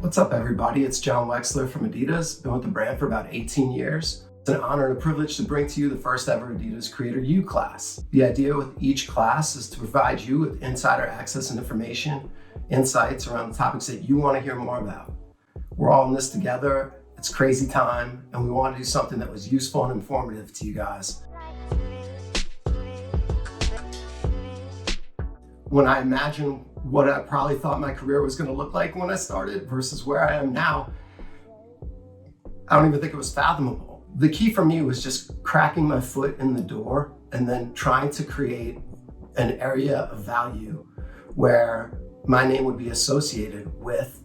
What's up, everybody? It's Jon Wexler from ADIDAS. Been with the brand for about 18 years. It's an honor and a privilege to bring to you the first ever ADIDAS Creator U class. The idea with each class is to provide you with insider access and information, insights around the topics that you want to hear more about. We're all in this together. It's crazy time, and we want to do something that was useful and informative to you guys. When I imagine what I probably thought my career was going to look like when I started versus where I am now, I don't even think it was fathomable. The key for me was just cracking my foot in the door and then trying to create an area of value where my name would be associated with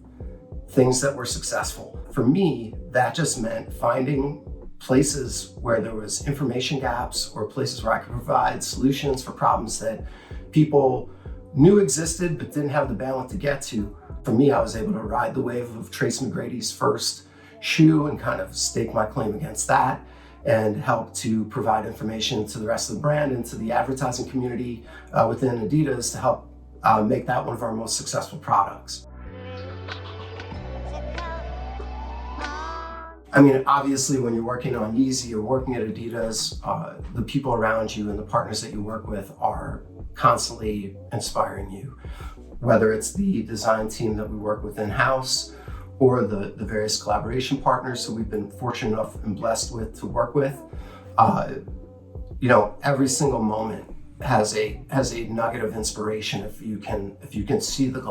things that were successful. For me, that just meant finding places where there was information gaps or places where I could provide solutions for problems that people knew existed but didn't have the bandwidth to get to. For me, I was able to ride the wave of Trace McGrady's first shoe and kind of stake my claim against that and help to provide information to the rest of the brand and to the advertising community within ADIDAS to help make that one of our most successful products. I mean, obviously, when you're working on Yeezy or working at ADIDAS, the people around you and the partners that you work with are constantly inspiring you, whether it's the design team that we work with in-house or the various collaboration partners who we've been fortunate enough and blessed with to work with. Every single moment has a nugget of inspiration if you can see the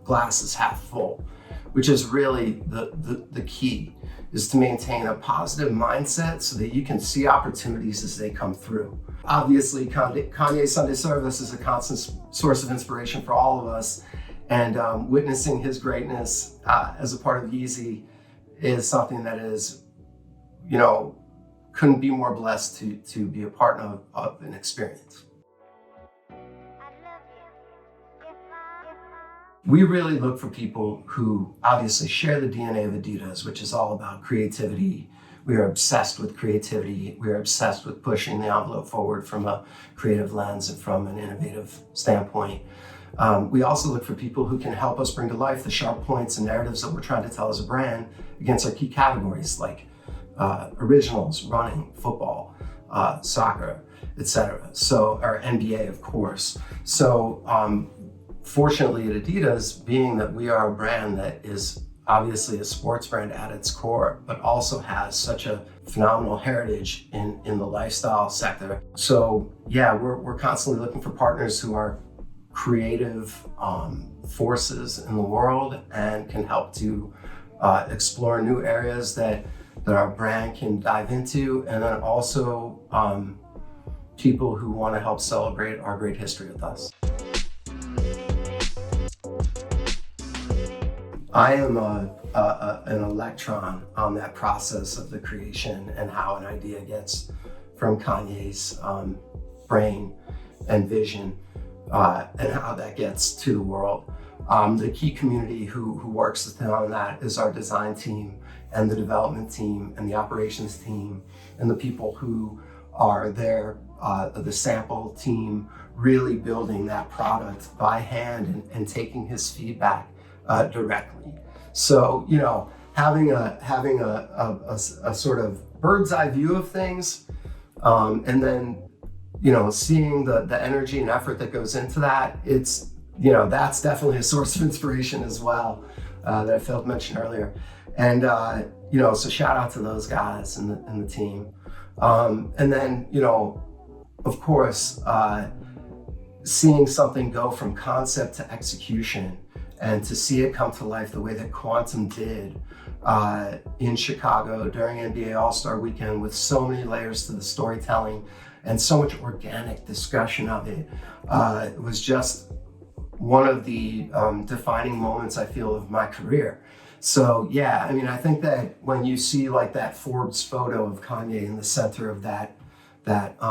glass is half full, which is really the key, is to maintain a positive mindset so that you can see opportunities as they come through. Obviously, Kanye's Sunday Service is a constant source of inspiration for all of us, and witnessing his greatness as a part of Yeezy is something that is, couldn't be more blessed to be a part of an experience. We really look for people who obviously share the DNA of ADIDAS, which is all about creativity. We are obsessed with creativity. We are obsessed with pushing the envelope forward from a creative lens and from an innovative standpoint. We also look for people who can help us bring to life the sharp points and narratives that we're trying to tell as a brand against our key categories like originals, running, football, soccer, etc. So, or NBA, of course. So, fortunately at ADIDAS, being that we are a brand that is obviously a sports brand at its core, but also has such a phenomenal heritage in the lifestyle sector. So yeah, we're constantly looking for partners who are creative forces in the world and can help to explore new areas that our brand can dive into, and then also people who want to help celebrate our great history with us. I am an electron on that process of the creation and how an idea gets from Kanye's brain and vision and how that gets to the world. The key community who works with him on that is our design team and the development team and the operations team and the people who are there, the sample team, really building that product by hand and taking his feedback directly. So, having a sort of bird's eye view of things, and then, seeing the energy and effort that goes into that, it's, that's definitely a source of inspiration as well, that I failed to mention earlier. And, so shout out to those guys and the team. And then, of course, seeing something go from concept to execution and to see it come to life the way that Quantum did in Chicago during NBA All-Star Weekend, with so many layers to the storytelling and so much organic discussion of it, it was just one of the defining moments, I feel, of my career. So yeah, I mean, I think that when you see like that Forbes photo of Kanye in the center of that bird,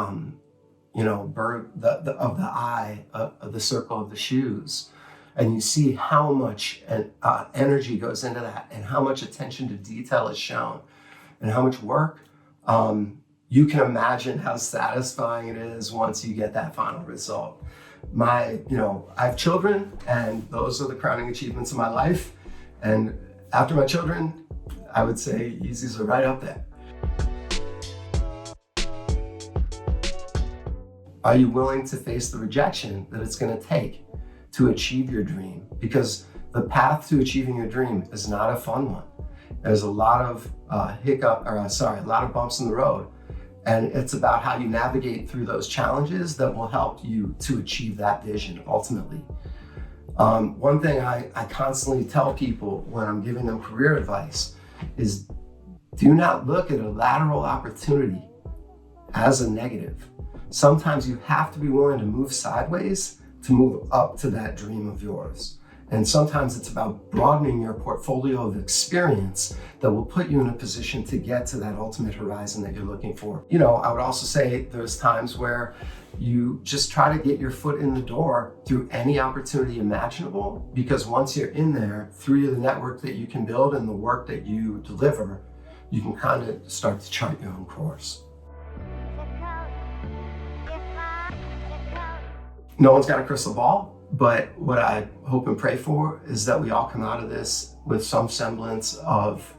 of the eye, of the circle of the shoes, and you see how much energy goes into that and how much attention to detail is shown and how much work, you can imagine how satisfying it is once you get that final result. I have children, and those are the crowning achievements of my life. And after my children, I would say Yeezys are right up there. Are you willing to face the rejection that it's going to take to achieve your dream? Because the path to achieving your dream is not a fun one. There's a lot of a lot of bumps in the road. And it's about how you navigate through those challenges that will help you to achieve that vision ultimately. One thing I constantly tell people when I'm giving them career advice is do not look at a lateral opportunity as a negative. Sometimes you have to be willing to move sideways to move up to that dream of yours. And sometimes it's about broadening your portfolio of experience that will put you in a position to get to that ultimate horizon that you're looking for. You know, I would also say there's times where you just try to get your foot in the door through any opportunity imaginable, because once you're in there, through the network that you can build and the work that you deliver, you can kind of start to chart your own course. No one's got a crystal ball. But what I hope and pray for is that we all come out of this with some semblance of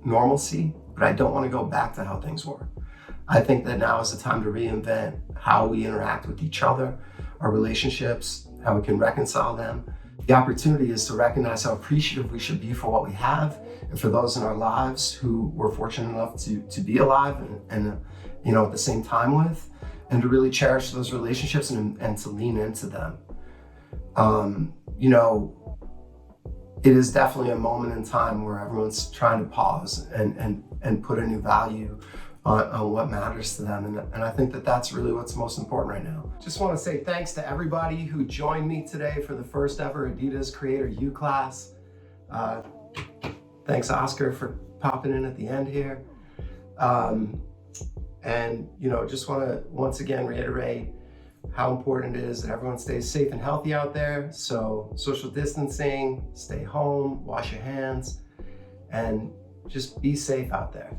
normalcy, but I don't want to go back to how things were. I think that now is the time to reinvent how we interact with each other, our relationships, how we can reconcile them. The opportunity is to recognize how appreciative we should be for what we have, and for those in our lives who we're fortunate enough to be alive and you know, at the same time with, and to really cherish those relationships and to lean into them. You know, it is definitely a moment in time where everyone's trying to pause and put a new value on what matters to them. And I think that that's really what's most important right now. Just want to say thanks to everybody who joined me today for the first ever ADIDAS Creator U class. Thanks, Oscar, for popping in at the end here. And, you know, just want to once again reiterate how important it is that everyone stays safe and healthy out there. So social distancing, stay home, wash your hands, and just be safe out there.